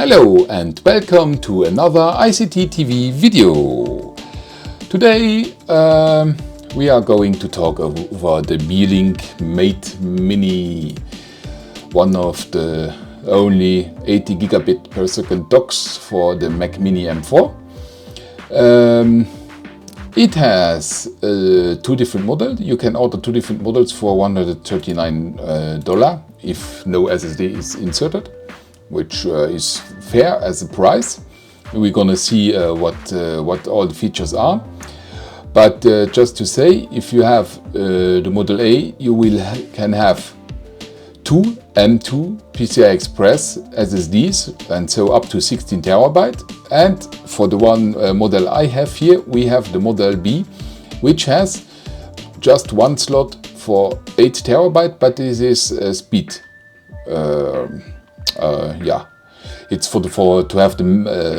Hello and welcome to another ISeeT TV video. Today we are going to talk over the Beeline Mate Mini, one of the only 80 gigabit per second docks for the Mac Mini M4. It has two different models. You can order two different models for $139 if no SSD is inserted, which is fair as a price. We're gonna see what all the features are. But just to say, if you have the Model A, you can have two M2 PCI Express SSDs, and so up to 16 terabyte. And for the one model I have here, we have the Model B, which has just one slot for 8 terabyte, but this is speed. Yeah, it's for to have the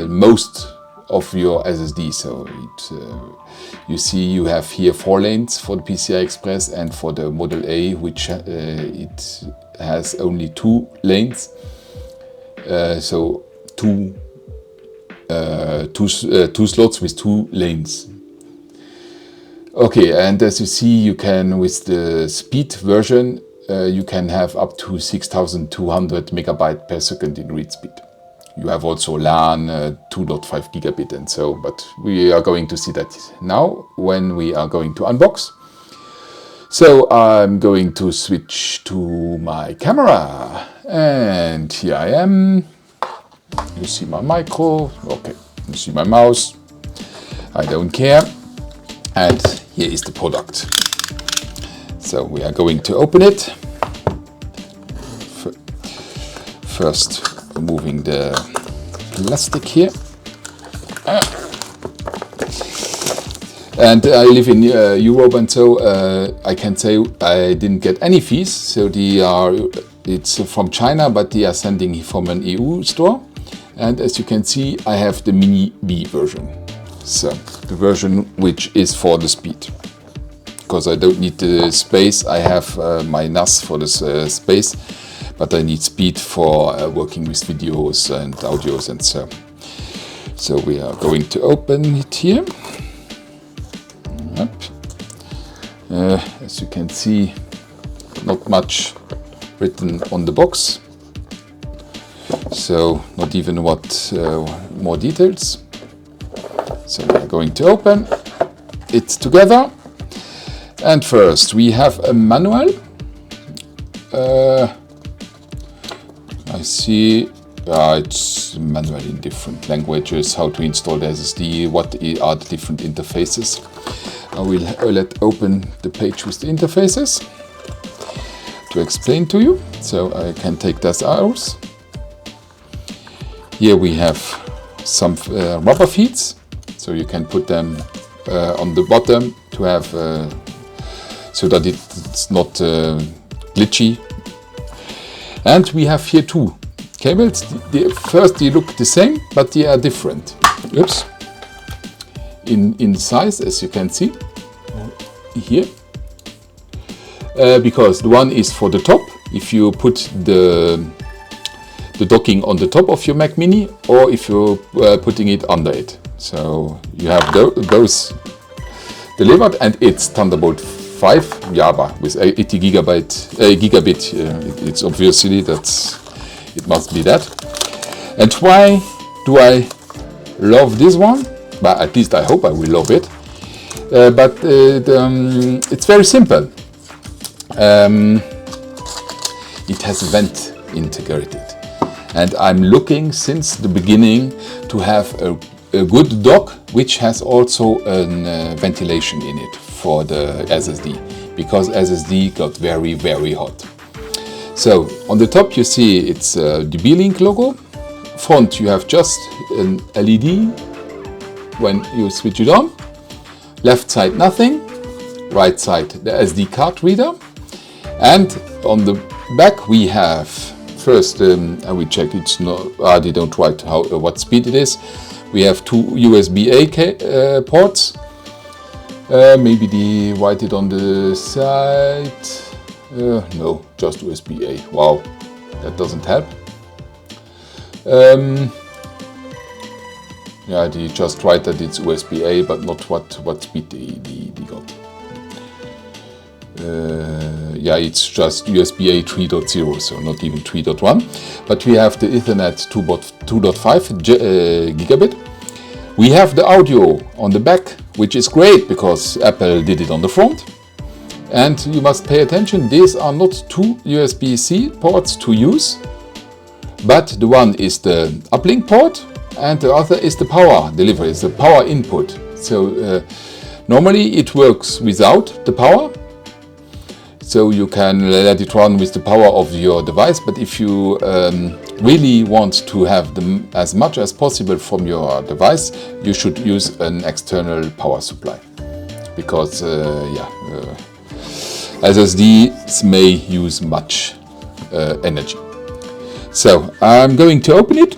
most of your SSD. So you see, you have here 4 lanes for the PCI Express, and for the Model A, which it has only 2 lanes. So two slots with 2 lanes. Okay, and as you see, you can, with the speed version, you can have up to 6,200 megabyte per second in read speed. You have also LAN 2.5 gigabit and so, but we are going to see that now when we are going to unbox. So I'm going to switch to my camera, and here I am. You see my micro, okay, you see my mouse, I don't care. And here is the product. So we are going to open it. First, removing the plastic here. And I live in Europe, and so I can say I didn't get any fees. So it's from China, but they are sending from an EU store. And as you can see, I have the Mini B version. So the version which is for the speed. Because I don't need the space, I have my NAS for this space, but I need speed for working with videos and audios and so. So we are going to open it here. Yep. As you can see, not much written on the box. So not even what more details. So we are going to open it together. And first we have a manual. I see it's manual in different languages, how to install the SSD, what are the different interfaces. I will open the page with the interfaces to explain to you. So I can take this out. Here we have some rubber feet, so you can put them on the bottom to have so that it's not glitchy. And we have here 2 cables. First they look the same, but they are different. Oops. In size, as you can see here. Because the one is for the top, if you put the docking on the top of your Mac Mini, or if you're putting it under it. So you have those delivered, and it's Thunderbolt 5 Java with 80 gigabit. It's obviously it must be that. And why do I love this one? But at least I hope I will love it. But it's very simple. It has vent integrated, and I'm looking since the beginning to have a good dock which has also a ventilation in it for the SSD, because SSD got very, very hot. So on the top you see it's the Beeline logo. Front you have just an LED when you switch it on. Left side nothing. Right side the SD card reader. And on the back we have first, I will check it's not, they don't write what speed it is. We have 2 USB-A ports. Maybe they write it on the side. No, just USB-A. Wow, that doesn't help. Yeah, they just write that it's USB-A, but not what speed they got. Yeah, it's just USB-A 3.0, so not even 3.1. But we have the Ethernet 2.5 gigabit. We have the audio on the back, which is great because Apple did it on the front. And you must pay attention, these are not two USB-C ports to use, but the one is the uplink port and the other is the power delivery, it's the power input. So normally it works without the power, so you can let it run with the power of your device, but if you really want to have as much as possible from your device, you should use an external power supply, because SSDs may use much energy. So I'm going to open it.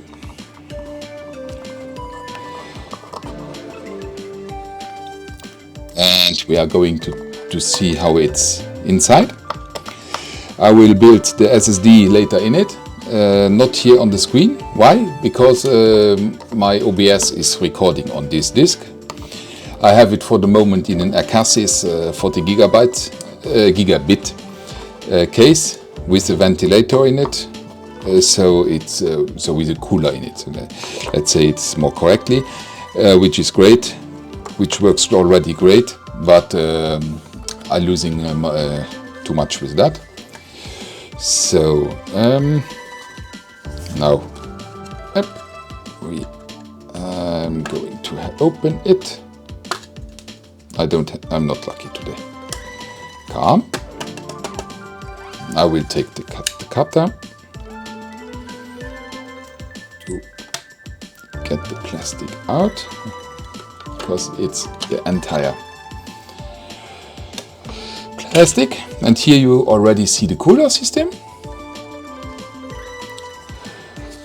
And we are going to see how it's inside. I will build the SSD later in it, not here on the screen. Why? Because my OBS is recording on this disk. I have it for the moment in an Acasis 40 gigabit case with a ventilator in it, so it's so with a cooler in it. So let's say it's more correctly, which is great, which works already great, but I'm losing too much with that. So now I'm going to open it. I'm not lucky today. Calm. I will take the cutter to get the plastic out, because it's the entire plastic. And here you already see the cooler system.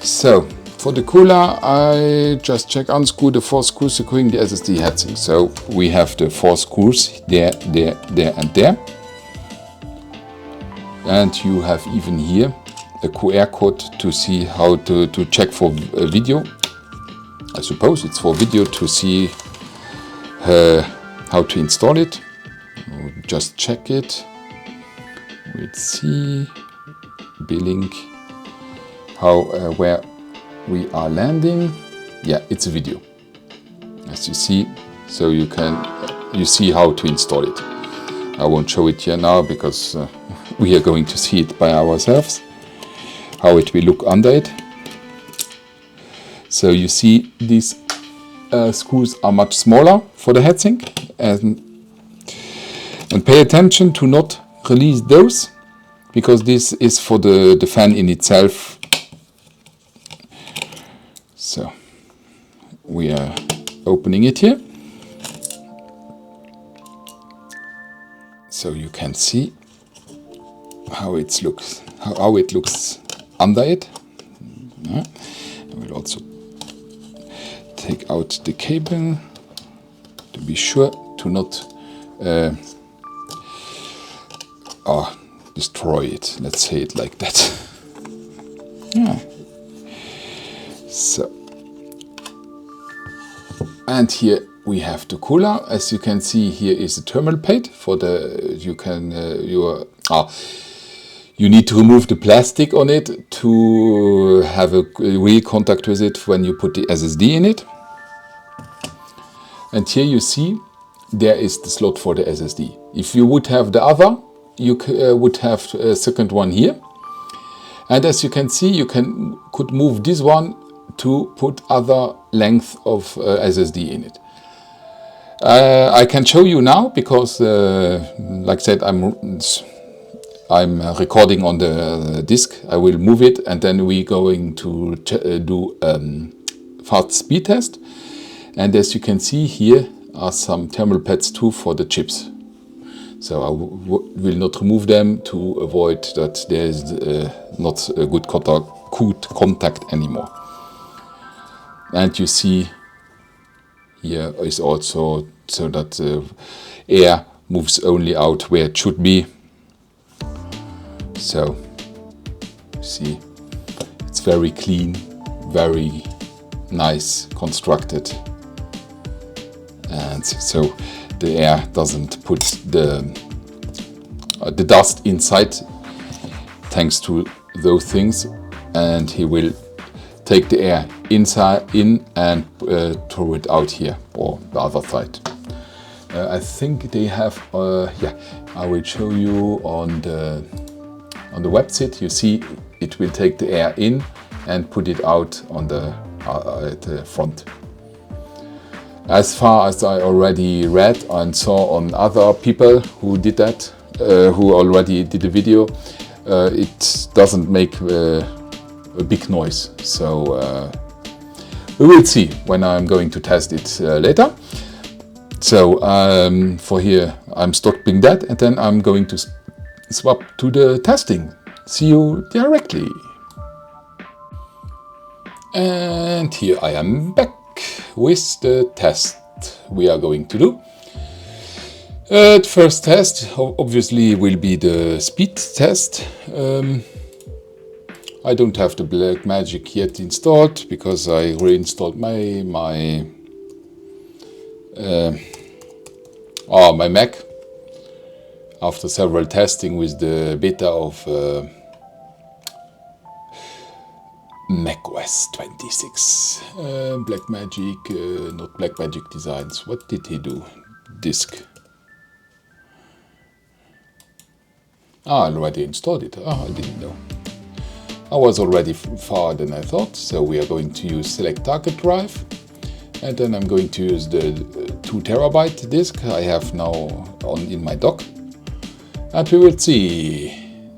So for the cooler, I just unscrew the 4 screws securing the SSD heatsink. So we have the 4 screws there, and there. And you have even here a QR code to see how to check for video. I suppose it's for video to see how to install it. Just check it. Let's see. Billing. Where we are landing. Yeah, it's a video, as you see. So you see how to install it. I won't show it here now because we are going to see it by ourselves, how it will look under it. So you see these screws are much smaller for the heatsink, and pay attention to not release those, because this is for the fan in itself. So we are opening it here, so you can see how it looks under it. I will also take out the cable to be sure to not destroy it. Let's say it like that. Yeah. So, and here we have the cooler. As you can see, here is the thermal plate for the. You need to remove the plastic on it to have a real contact with it when you put the SSD in it. And here you see there is the slot for the SSD. If you would have the other, you would have a second one here. And as you can see, you could move this one to put other length of SSD in it. I can show you now because, like I said, I'm recording on the disk. I will move it, and then we're going to do fast speed test. And as you can see, here are some thermal pads too for the chips. So I will not remove them to avoid that there is not a good contact anymore. And you see here is also so that air moves only out where it should be. So see, it's very clean, very nice constructed, and so the air doesn't put the dust inside thanks to those things, and he will take the air in and throw it out here or the other side. I think they have, I will show you on the website. You see, it will take the air in and put it out on the at the front. As far as I already read and saw on other people who did that, who already did a video, it doesn't make a big noise. So we will see when I'm going to test it later. So for here I'm stopping that, and then I'm going to swap to the testing. See you directly. And here I am back with the test we are going to do. The first test obviously will be the speed test. I don't have the Blackmagic yet installed because I reinstalled my Mac after several testing with the beta of Mac OS 26. Blackmagic, not Blackmagic Designs. What did he do? Disk. I already installed it. I didn't know. I was already far than I thought. So we are going to use select target drive. And then I'm going to use the 2 terabyte disk I have now in my dock. And we will see.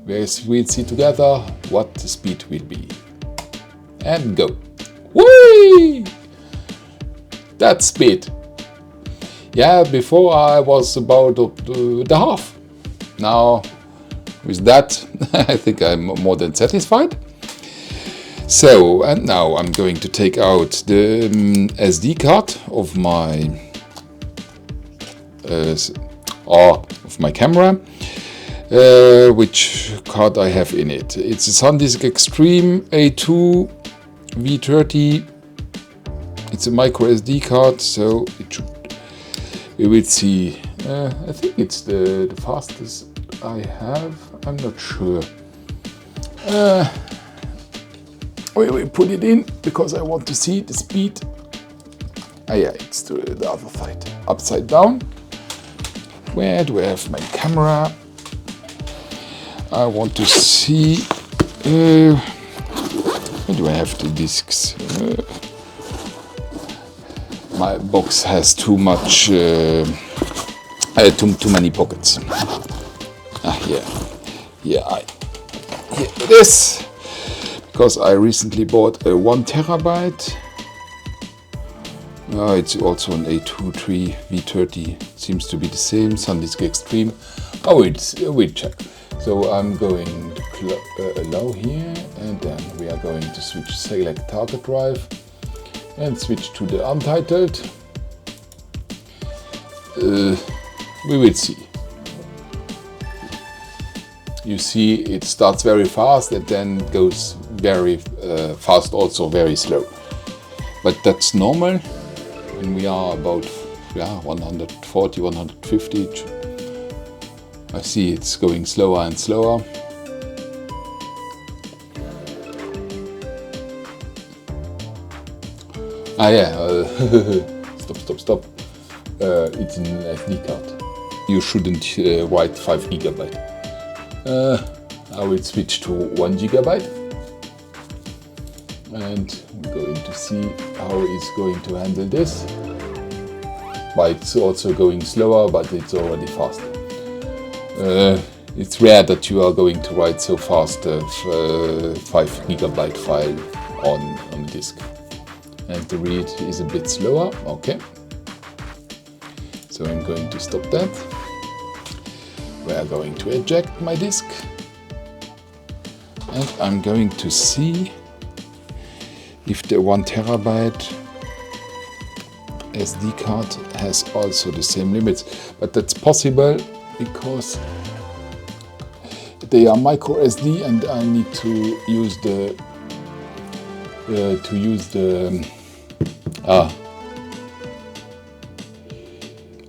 We'll see together what the speed will be. And go. Whee! That's speed. Yeah, before I was about the half. Now with that I think I'm more than satisfied. So, and now I'm going to take out the SD card of my camera. Which card I have in it? It's a SanDisk Extreme A2 V30. It's a micro SD card, so it should. We will see. I think it's the fastest I have. I'm not sure. We will put it in because I want to see the speed. Yeah, it's the other side, upside down. Where do I have my camera? I want to see. Where do I have the discs? My box has too much, too many pockets. Here it is. Because I recently bought a 1 terabyte. It's also an A23 V30. Seems to be the same. SanDisk Extreme. We'll check. So I'm going to allow here, and then we are going to switch select target drive and switch to the untitled. We will see. You see, it starts very fast and then goes very fast, also very slow. But that's normal when we are about 140, 150. I see it's going slower and slower. Stop. It's an SD card. You shouldn't write 5 GB. I will switch to 1 GB. And I'm going to see how it's going to handle this. But it's also going slower, but it's already fast. It's rare that you are going to write so fast a 5 GB file on disk. And the read is a bit slower. Okay. So I'm going to stop that. We are going to eject my disk. And I'm going to see if the 1 terabyte SD card has also the same limits. But that's possible because they are micro SD and I need to use the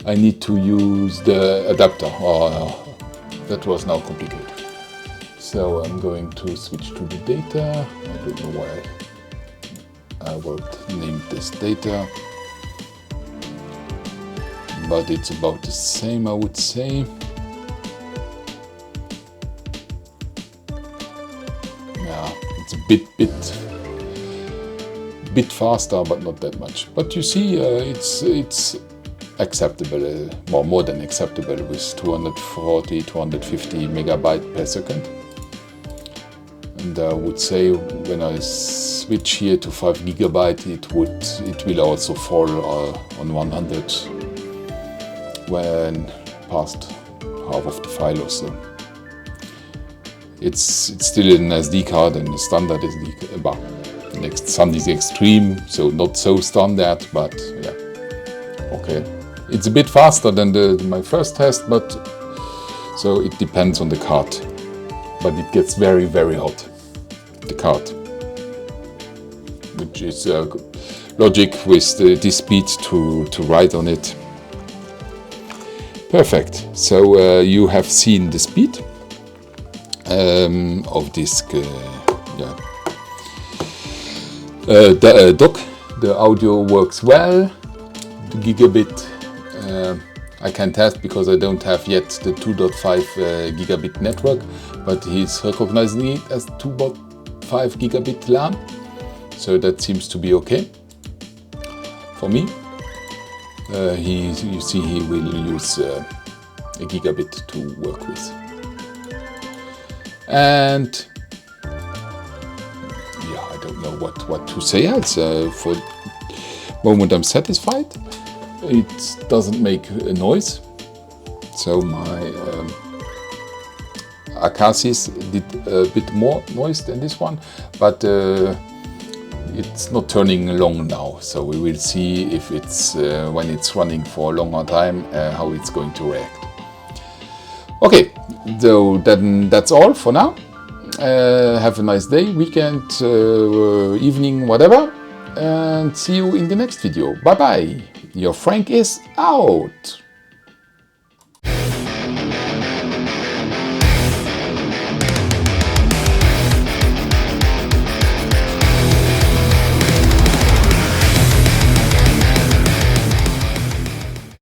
I need to use the adapter. That was now complicated. So I'm going to switch to the data. I don't know why I named this data, but it's about the same, I would say. Yeah, it's a bit faster, but not that much. But you see, it's acceptable, more than acceptable, with 240, 250 megabyte per second. And I would say when I switch here to 5 gigabyte, it will also fall on 100 when past half of the file or so. It's still an SD card and a standard SD card. Next, some is extreme, so not so standard, but yeah, okay. It's a bit faster than my first test, but so it depends on the card. But it gets very, very hot, the card, which is logic with this speed to write on it. Perfect. So you have seen the speed of this dock. The audio works well. The gigabit I can test because I don't have yet the 2.5 gigabit network, but he's recognizing it as 2.5 gigabit LAN, so that seems to be okay for me. You see, he will use a gigabit to work with, and yeah, I don't know what to say else. For the moment, I'm satisfied. It doesn't make a noise, so my Akasis did a bit more noise than this one, but it's not turning long now, so we will see if it's when it's running for a longer time how it's going to react. Okay, so then that's all for now. Have a nice day, weekend, evening, whatever, and see you in the next video. Bye bye. Your Frank is out.